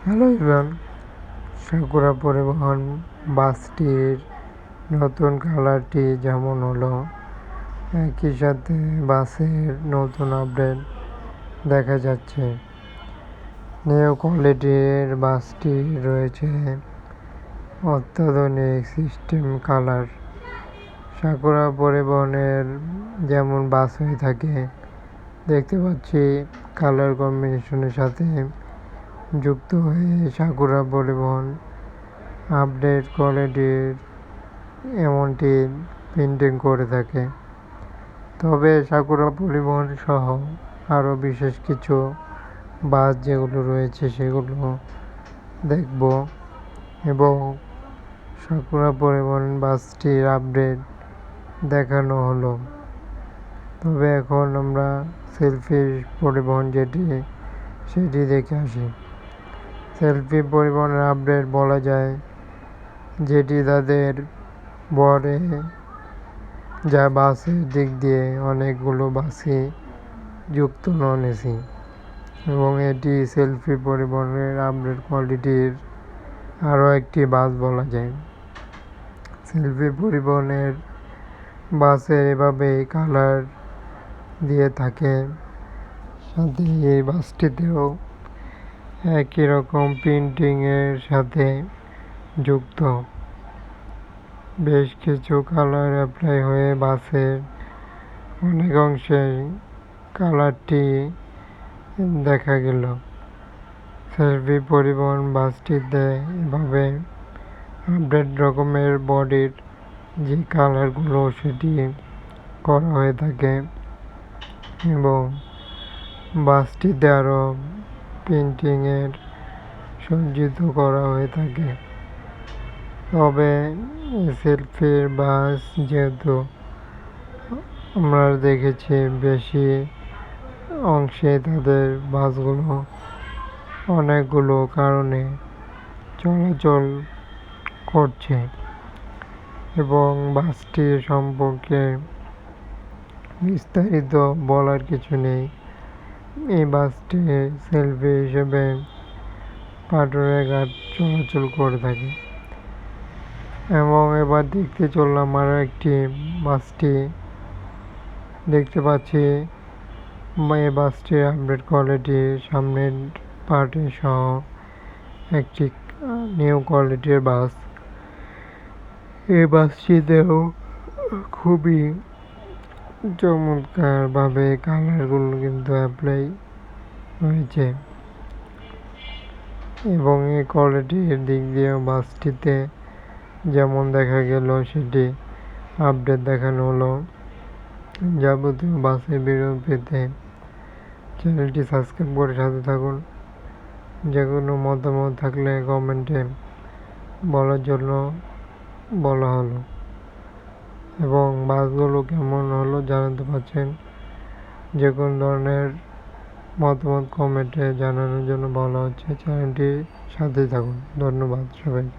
Hello everyone, sakura পরিবহন বাসটির নতুন কালারটি যেমন হলো, একই সাথে বাসের নতুন আপডেট দেখা যাচ্ছে। নিউ কোয়ালিটির বাসটি রয়েছে অত্যাধুনিক সিস্টেম কালার। সাকুরা পরিবহনের যেমন বাস হয়ে থাকে, দেখতে পাচ্ছি কালার কম্বিনেশনের সাথে যুক্ত হয়ে সাকুরা পরিবহন আপডেট কোয়ালিটির এমনটি প্রিন্টিং করে থাকে। তবে সাকুরা পরিবহন সহ আরও বিশেষ কিছু বাস যেগুলো রয়েছে সেগুলো দেখব এবং সাকুরা পরিবহন বাসটির আপডেট দেখানো হলো। তবে এখন আমরা সেলফি পরিবহন সেটি দেখে আসি। সেলফি পরিবহনের আপডেট বলা যায়, যেটি তাদের বরে যা বাসের দিক দিয়ে অনেকগুলো বাসে যুক্ত নন এসি, এবং এটি সেলফি পরিবহনের আপডেট কোয়ালিটির আরও একটি বাস বলা যায়। সেলফি পরিবহনের বাসের এভাবেই কালার দিয়ে থাকে, সাথে এই বাসটিতেও একই রকম প্রিন্টিংয়ের সাথে যুক্ত। বেশ কিছু কালার অ্যাপ্লাই হয়ে বাসের অনেক অংশে কালারটি দেখা গেল। সেলফি পরিবহন বাসটিতে এভাবে আপডেট রকমের বডির যে কালারগুলো সেটি করা হয়ে থাকে, এবং বাসটিতে আরও প্রিন্টিংয়ের সজ্জিত করা হয়ে থাকে। তবে সেলফির বাস যেহেতু আমরা দেখেছি বেশি অংশে তাদের বাসগুলো অনেকগুলো কারণে চলাচল করছে, এবং বাসটির সম্পর্কে বিস্তারিত বলার কিছু নেই। এই বাসটি সেলফি হিসেবে পাটুরে ঘাট চলাচল করে থাকে। এবং এবার দেখতে চললাম আরও একটি বাসটি দেখতে পাচ্ছি। এই বাসটির আপডেট কোয়ালিটি সামনের পার্টে সহ একটি নিউ কোয়ালিটির বাস। এই বাসটিতেও খুবই চমৎকারভাবে কালারগুলো কিন্তু অ্যাপ্লাই হয়েছে, এবং এই কোয়ালিটির দিক দিয়েও বাসটিতে যেমন দেখা গেল সেটি আপডেট দেখানো হলো। যাবতীয় বাসের ভিডিও পেতে চ্যানেলটি সাবস্ক্রাইব করে সাথে থাকুন। যে কোনো মতামত থাকলে কমেন্টে বলার জন্য বলা হলো, এবং বাসগুলো কেমন হলো জানাতে পারছেন। যে কোনো ধরনের মতামত কমেন্টে জানানোর জন্য বলা হচ্ছে। চ্যানেলটির সাথে থাকুন। ধন্যবাদ সবাইকে।